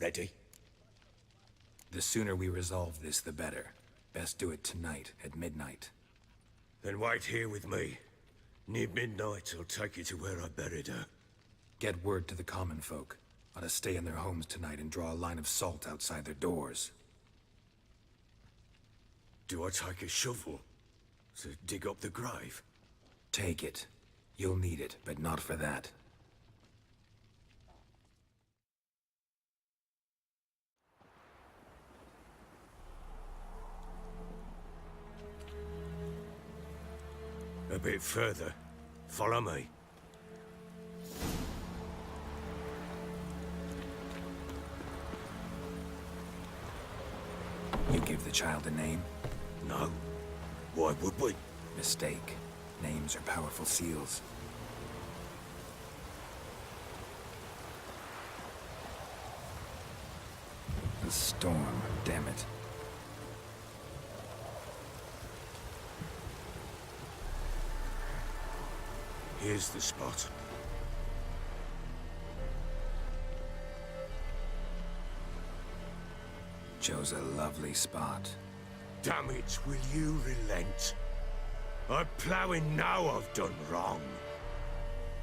Ready? The sooner we resolve this, the better. Best do it tonight, at midnight. Then wait here with me. Near midnight, I'll take you to where I buried her. Get word to the common folk. Ought to stay in their homes tonight and draw a line of salt outside their doors. Do I take a shovel to dig up the grave? Take it. You'll need it, but not for that. A bit further. Follow me. You give the child a name? No. Why would we? Mistake. Names are powerful seals. The storm, damn it. Here's the spot. Chose a lovely spot. Damn it, will you relent? I'm ploughing now I've done wrong.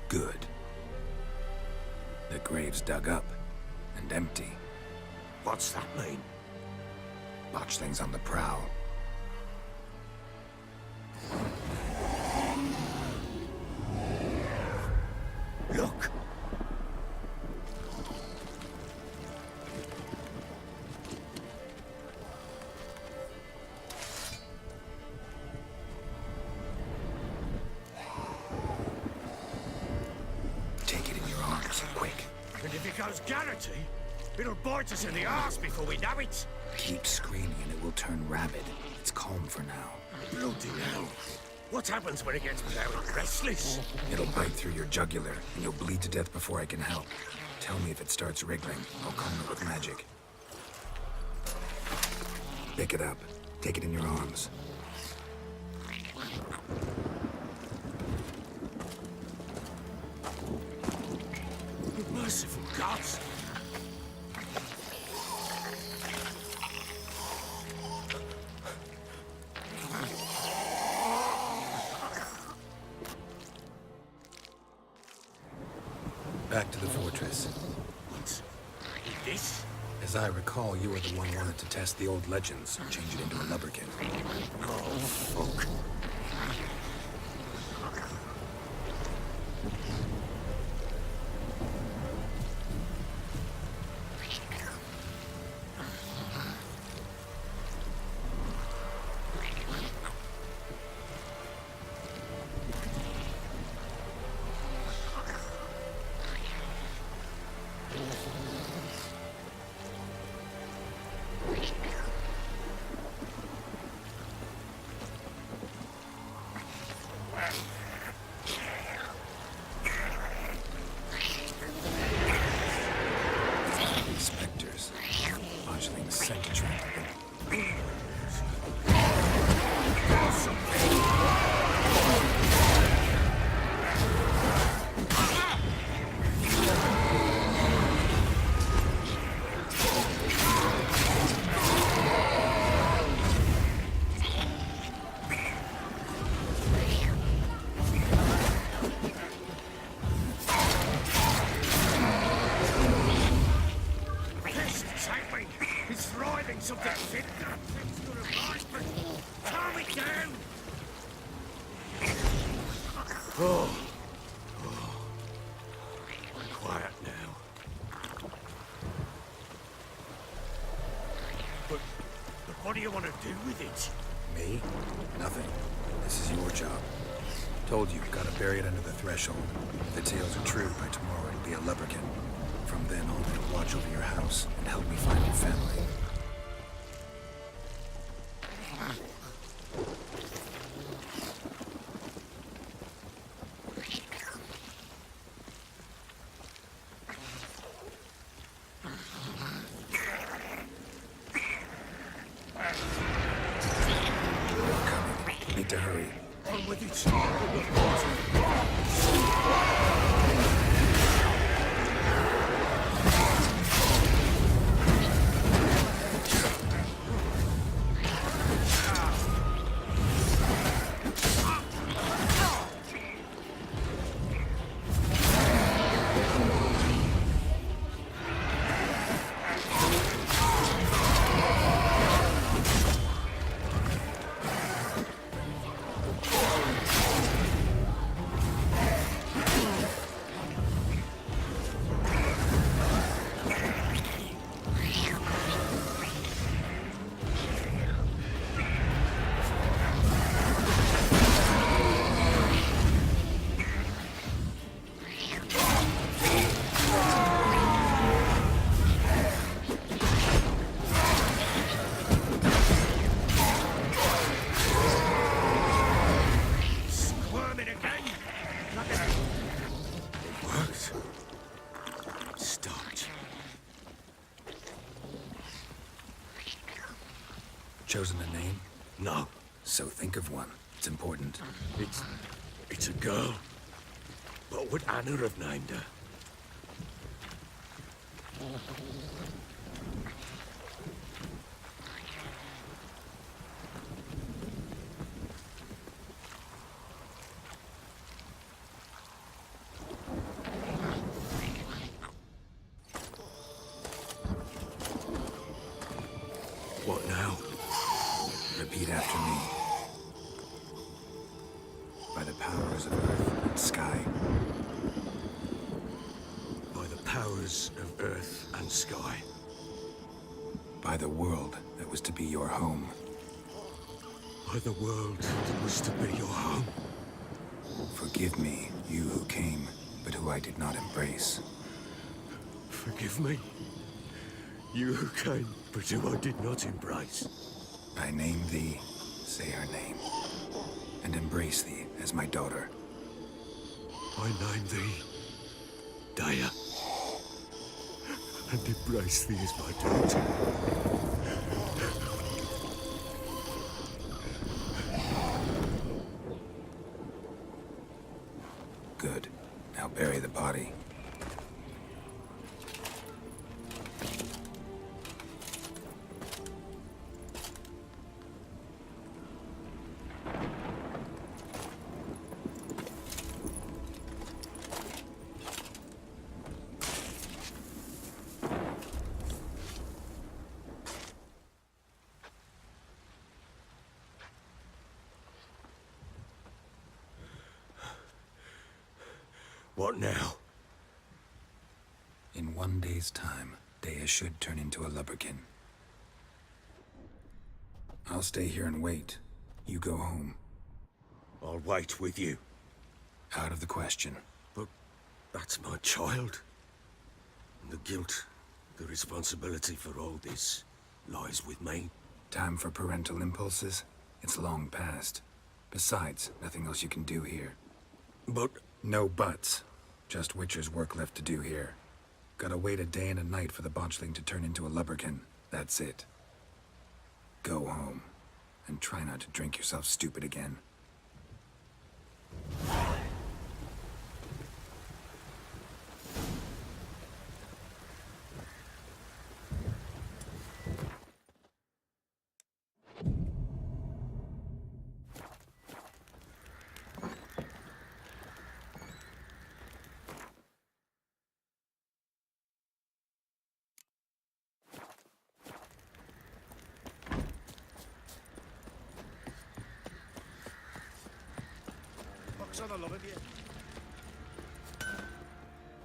Good. The grave's dug up and empty. What's that mean? Botchling's on the prowl. Look! Take it in your arms, quick. And if it goes Garrity, it'll bite us in the arse before we know it. Keep screaming and it will turn rabid. It's calm for now. Bloody hell. What happens when it gets plowing restless? It'll bite through your jugular, and you'll bleed to death before I can help. Tell me if it starts wriggling. I'll calm it with magic. Pick it up. Take it in your arms. Merciful gods! Back to the fortress. What? This? As I recall, you were the one who wanted to test the old legends, change it into a lubberkin. Oh, fuck. Spectres. Botchling scent attracted them. Something fit. Calm it down. Oh. Quiet now. But what do you want to do with it? Me? Nothing. This is your job. Told you, gotta bury it under the threshold. If the tales are true, by tomorrow it'll be a lubberkin. From then on, it'll watch over your house and help me find your family. Need to hurry. On with it. chosen a name? No, So think of one. It's important. it's a girl. What would Anna have named her? What now? Repeat after me. By the powers of earth and sky. By the powers of earth and sky. By the world that was to be your home. By the world that was to be your home. Forgive me, you who came, but who I did not embrace. Forgive me. You who came, but who I did not embrace. I name thee, say her name, and embrace thee as my daughter. I name thee Daya, and embrace thee as my daughter. Good. Now bury the body. What now? In 1 day's time, Dea should turn into a lubberkin. I'll stay here and wait. You go home. I'll wait with you. Out of the question. But that's my child. And the guilt, the responsibility for all this, lies with me. Time for parental impulses? It's long past. Besides, nothing else you can do here. But No buts. Just Witcher's work left to do here. Gotta wait a day and a night for the botchling to turn into a lubberkin. That's it. Go home. And try not to drink yourself stupid again.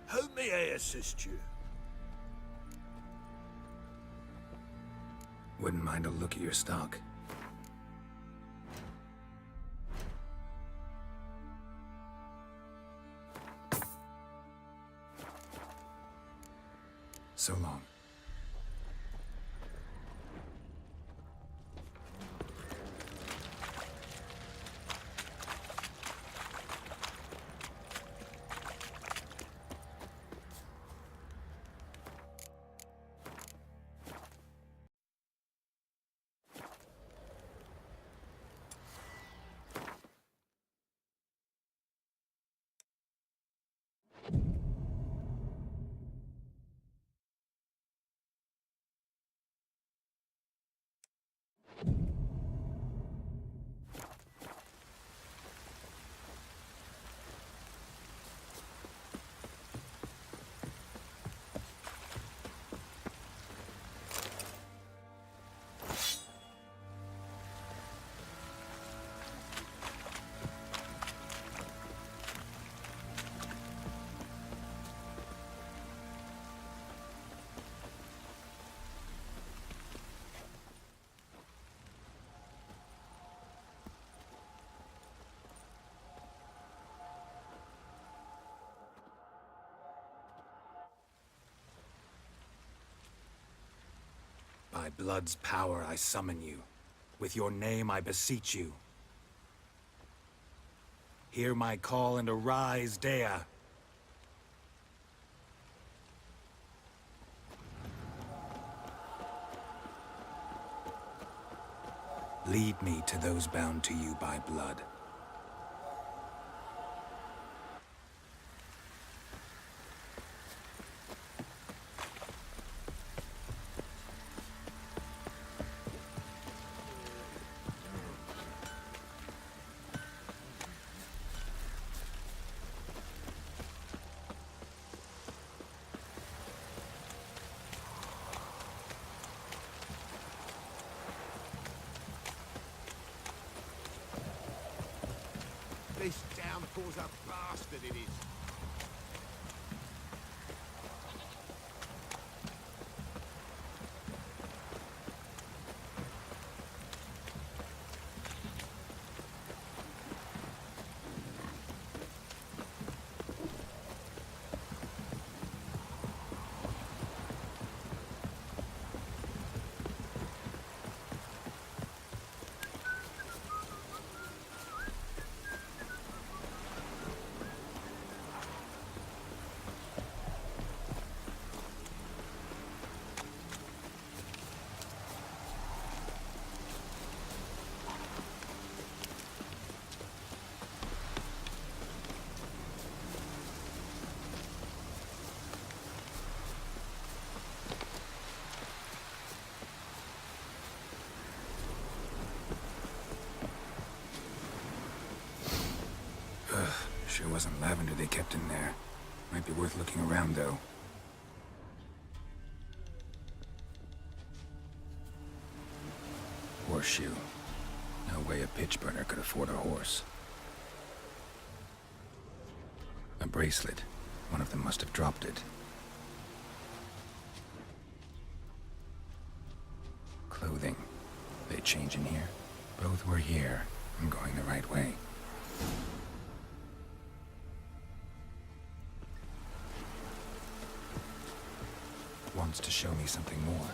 how may I assist you? Wouldn't mind a look at your stock. So long. By blood's power I summon you. With your name I beseech you. Hear my call and arise, Dea. Lead me to those bound to you by blood. This downpour's a bastard, it is. Sure wasn't lavender they kept in there. Might be worth looking around, though. Horseshoe. No way a pitch burner could afford a horse. A bracelet. One of them must have dropped it. Clothing. They change in here? Both were here. I'm going the right way. Wants to show me something more.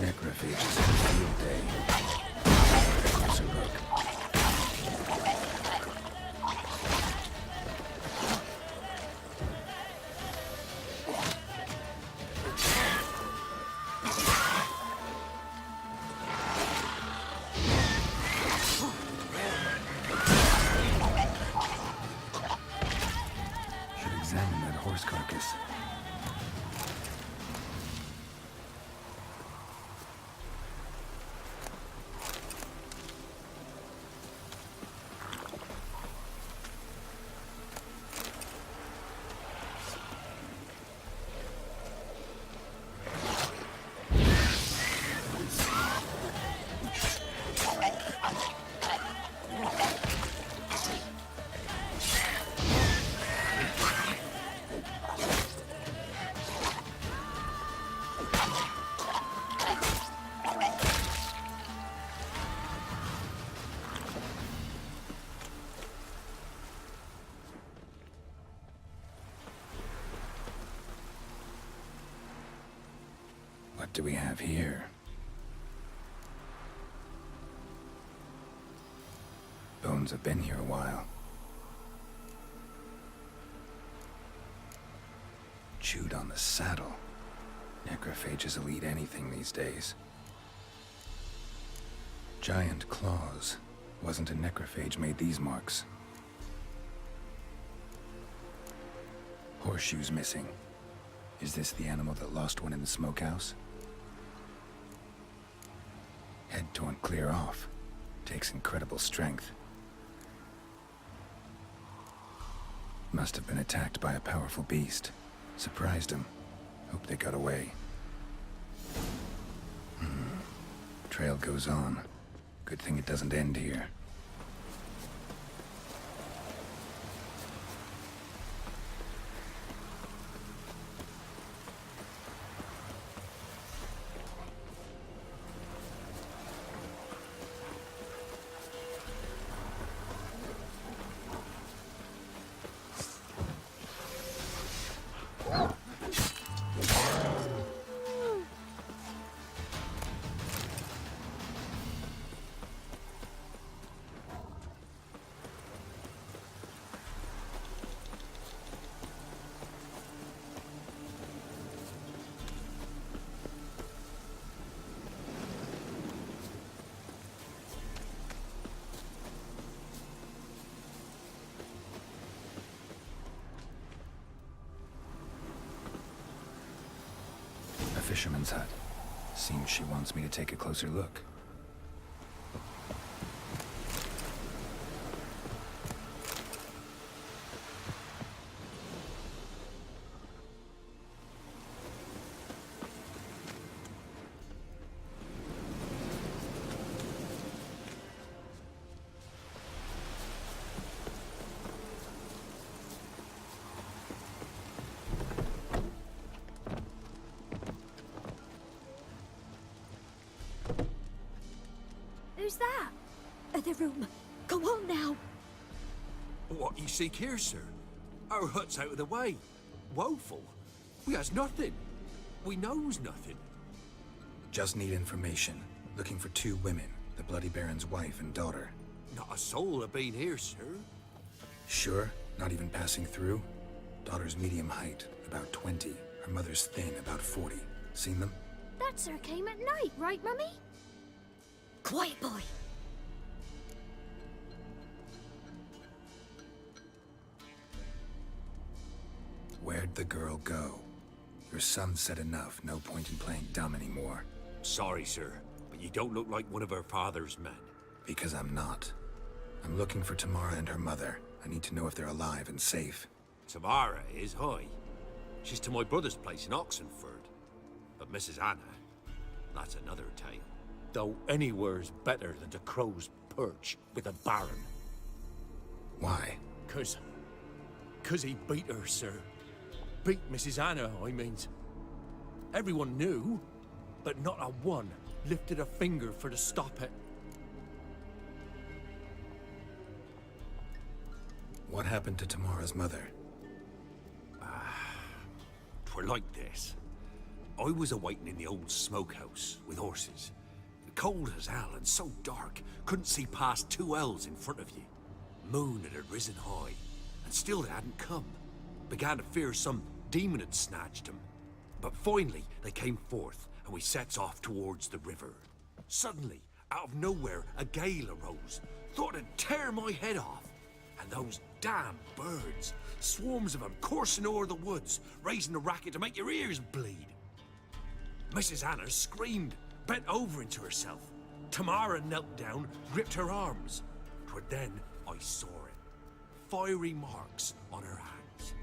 Necrophages in a field day. Closer look. Should examine that horse carcass. What do we have here? Bones have been here a while. Chewed on the saddle. Necrophages will eat anything these days. Giant claws. Wasn't a necrophage made these marks. Horseshoes missing. Is this the animal that lost one in the smokehouse? Head torn clear off. Takes incredible strength. Must have been attacked by a powerful beast. Surprised him. Hope they got away. Trail goes on. Good thing it doesn't end here. Fisherman's hut. Seems she wants me to take a closer look. Who's that? Other room. Go on now. What you seek here, sir? Our hut's out of the way. Woeful. We has nothing. We knows nothing. Just need information. Looking for 2 women. The Bloody Baron's wife and daughter. Not a soul have been here, sir. Sure? Not even passing through? Daughter's medium height, about 20. Her mother's thin, about 40. Seen them? That sir came at night, right, Mummy? Quiet, boy. Where'd the girl go? Your son said enough. No point in playing dumb anymore. Sorry, sir, but you don't look like one of her father's men. Because I'm not. I'm looking for Tamara and her mother. I need to know if they're alive and safe. Tamara is high. She's to my brother's place in Oxenford. But Mrs. Anna, that's another tale. Though anywhere's better than to Crow's Perch with a baron. Why? Cause he beat her, sir. Beat Mrs. Anna, I means. Everyone knew, but not a one lifted a finger for to stop it. What happened to Tamara's mother? Twere like this. I was awaiting in the old smokehouse with horses. Cold as hell and so dark, couldn't see past 2 ells in front of you. Moon had risen high, and still they hadn't come. Began to fear some demon had snatched them. But finally, they came forth, and we sets off towards the river. Suddenly, out of nowhere, a gale arose. Thought it'd tear my head off. And those damn birds, swarms of them coursing o'er the woods, raising a racket to make your ears bleed. Mrs. Anna screamed, bent over into herself. Tamara knelt down, gripped her arms. 'Twere then I saw it. Fiery marks on her hands.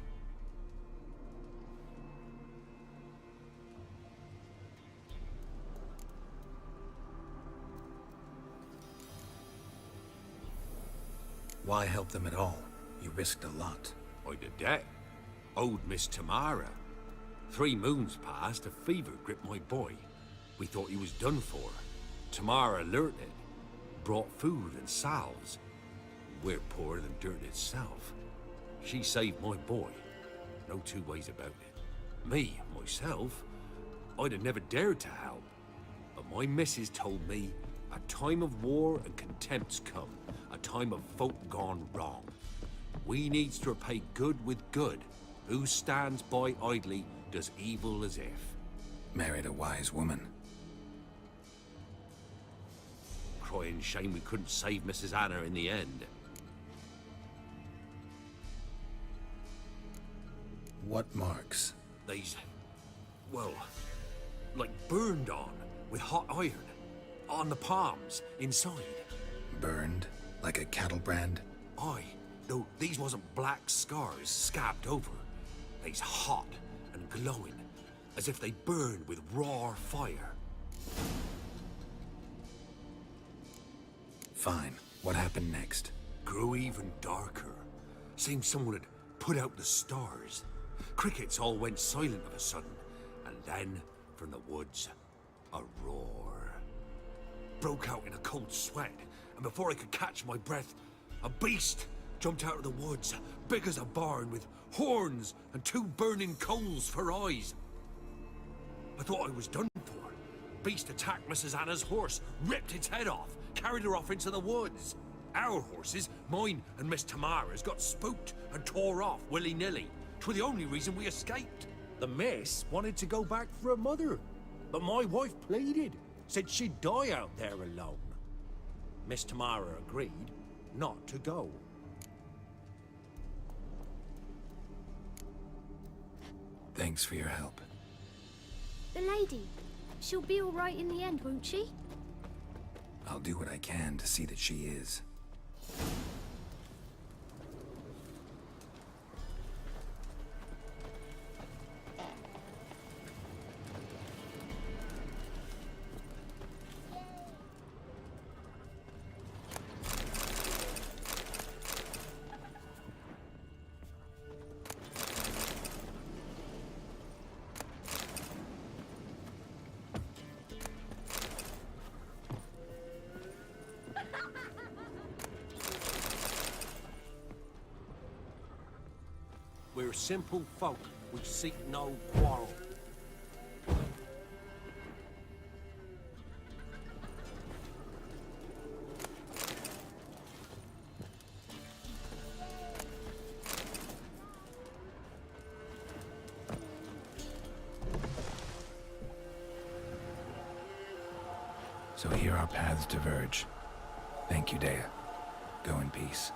Why help them at all? You risked a lot. I did that. Owed Miss Tamara. 3 moons passed, a fever gripped my boy. We thought he was done for. Tamara alerted, brought food and salves. We're poorer than dirt itself. She saved my boy. No 2 ways about it. Me, myself, I'd have never dared to help. But my missus told me a time of war and contempt's come. A time of folk gone wrong. We needs to repay good with good. Who stands by idly does evil as if. Married a wise woman. crying shame we couldn't save Mrs. Anna in the end. What marks? These, well, like burned on with hot iron. On the palms, inside. Burned? Like a cattle brand? Aye, though these wasn't black scars scabbed over. They's hot and glowing, as if they burned with raw fire. Fine. What happened next? Grew even darker. Seemed someone had put out the stars. Crickets all went silent of a sudden, and then, from the woods, a roar. Broke out in a cold sweat, and before I could catch my breath, a beast jumped out of the woods, big as a barn, with horns and 2 burning coals for eyes. I thought I was done for. Beast attacked Mrs. Anna's horse, ripped its head off, carried her off into the woods. Our horses, mine and Miss Tamara's, got spooked and tore off willy-nilly. 'Twas the only reason we escaped. The miss wanted to go back for her mother, but my wife pleaded, said she'd die out there alone. Miss Tamara agreed not to go. Thanks for your help. The lady. She'll be all right in the end, won't she? I'll do what I can to see that she is. We're simple folk. We seek no quarrel. So here our paths diverge. Thank you, Dea. Go in peace.